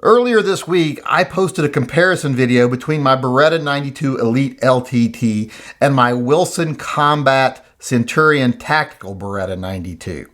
Earlier this week, I posted a comparison video between my Beretta 92 Elite LTT and my Wilson Combat Centurion Tactical Beretta 92.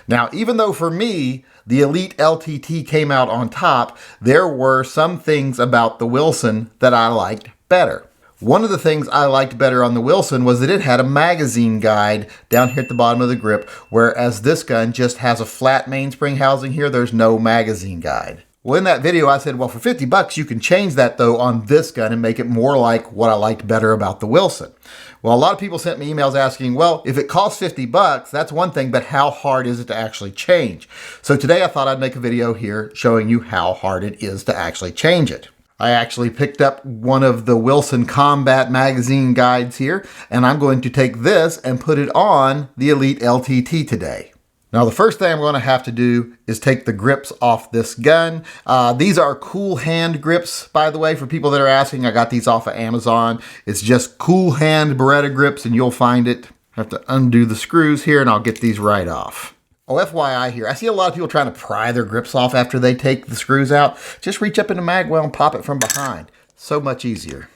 Now, even though for me, the Elite LTT came out on top, there were some things about the Wilson that I liked better. One of the things I liked better on the Wilson was that it had a magazine guide down here at the bottom of the grip, whereas this gun just has a flat mainspring housing here. There's no magazine guide. Well, in that video, I said, well, for 50 bucks, you can change that, though, on this gun and make it more like what I liked better about the Wilson. Well, a lot of people sent me emails asking, well, if it costs 50 bucks, that's one thing, but how hard is it to actually change? So today I thought I'd make a video here showing you how hard it is to actually change it. I actually picked up one of the Wilson Combat magazine guides here, and I'm going to take this and put it on the Elite LTT today. Now, the first thing I'm going to have to do is take the grips off this gun. These are cool hand grips, by the way, for people that are asking. I got these off of Amazon. It's just cool hand Beretta grips, and you'll find it. I have to undo the screws here, and I'll get these right off. Oh, FYI here, I see a lot of people trying to pry their grips off after they take the screws out. Just reach up in the magwell and pop it from behind. So much easier.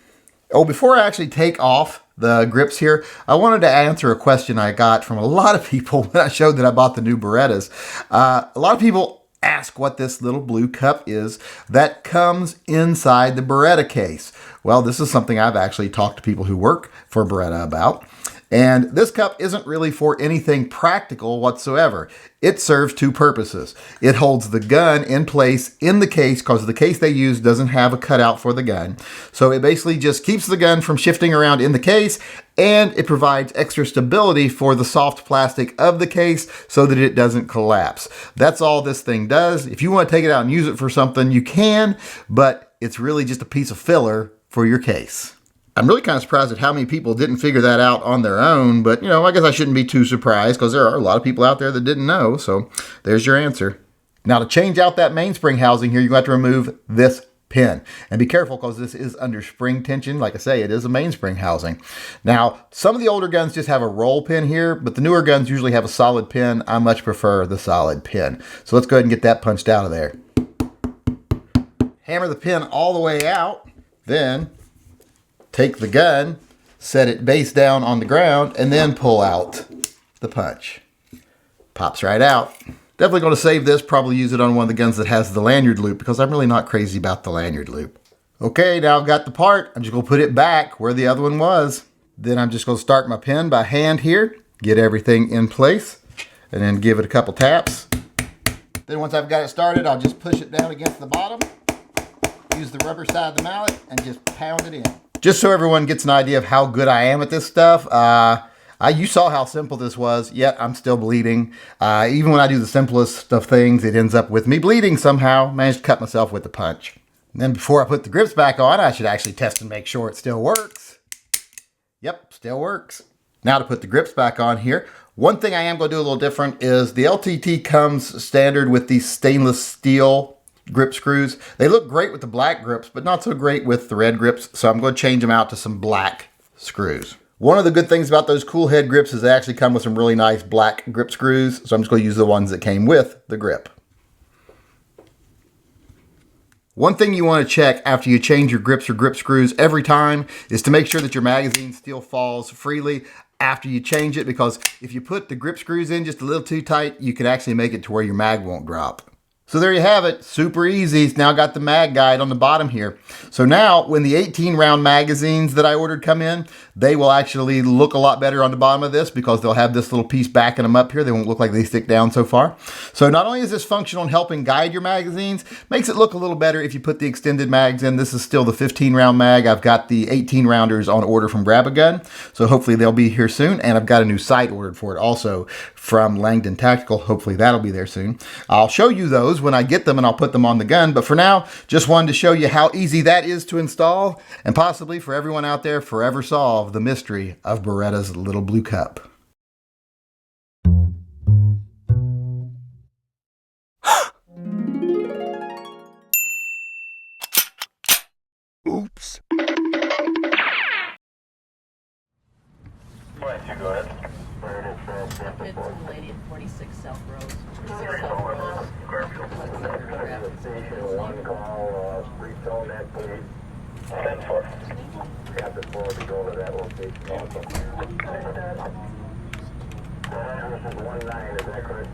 Oh, before I actually take off the grips here, I wanted to answer a question I got from a lot of people when I showed that I bought the new Berettas. A lot of people ask what this little blue cup is that comes inside the Beretta case. Well, this is something I've actually talked to people who work for Beretta about. And this cup isn't really for anything practical whatsoever. It serves two purposes. It holds the gun in place in the case because the case they use doesn't have a cutout for the gun. So it basically just keeps the gun from shifting around in the case, and it provides extra stability for the soft plastic of the case so that it doesn't collapse. That's all this thing does. If you want to take it out and use it for something, you can, but it's really just a piece of filler for your case. I'm really kind of surprised at how many people didn't figure that out on their own, but, I guess I shouldn't be too surprised because there are a lot of people out there that didn't know, so there's your answer. Now, to change out that mainspring housing here, you're going to have to remove this pin. And be careful because this is under spring tension. Like I say, it is a mainspring housing. Now, some of the older guns just have a roll pin here, but the newer guns usually have a solid pin. I much prefer the solid pin. So let's go ahead and get that punched out of there. Hammer the pin all the way out, then take the gun, set it base down on the ground, and then pull out the punch. Pops right out. Definitely going to save this, probably use it on one of the guns that has the lanyard loop because I'm really not crazy about the lanyard loop. Okay, now I've got the part. I'm just going to put it back where the other one was. Then I'm just going to start my pin by hand here, get everything in place, and then give it a couple taps. Then once I've got it started, I'll just push it down against the bottom, use the rubber side of the mallet, and just pound it in. Just so everyone gets an idea of how good I am at this stuff, you saw how simple this was, yet I'm still bleeding. Even when I do the simplest of things, it ends up with me bleeding somehow. Managed to cut myself with the punch. And then before I put the grips back on, I should actually test and make sure it still works. Yep, still works. Now to put the grips back on here, one thing I am going to do a little different is the LTT comes standard with these stainless steel grip screws. They look great with the black grips, but not so great with the red grips. So I'm going to change them out to some black screws. One of the good things about those cool head grips is they actually come with some really nice black grip screws. So I'm just going to use the ones that came with the grip. One thing you want to check after you change your grips or grip screws every time is to make sure that your magazine still falls freely after you change it, because if you put the grip screws in just a little too tight, you could actually make it to where your mag won't drop. So there you have it, super easy. It's now got the mag guide on the bottom here. So now when the 18 round magazines that I ordered come in, they will actually look a lot better on the bottom of this because they'll have this little piece backing them up here. They won't look like they stick down so far. So not only is this functional in helping guide your magazines, makes it look a little better if you put the extended mags in. This is still the 15 round mag. I've got the 18 rounders on order from Grab a Gun. So hopefully they'll be here soon. And I've got a new sight ordered for it also from Langdon Tactical. Hopefully that'll be there soon. I'll show you those when I get them and I'll put them on the gun. But for now, just wanted to show you how easy that is to install and possibly for everyone out there forever solve the mystery of Beretta's little blue cup. Oops. 26 South Rose. Greenfield. Station 1 call, retone that please. 10-4. Captain 4 to go to that location also. This is 1-9, is that correct?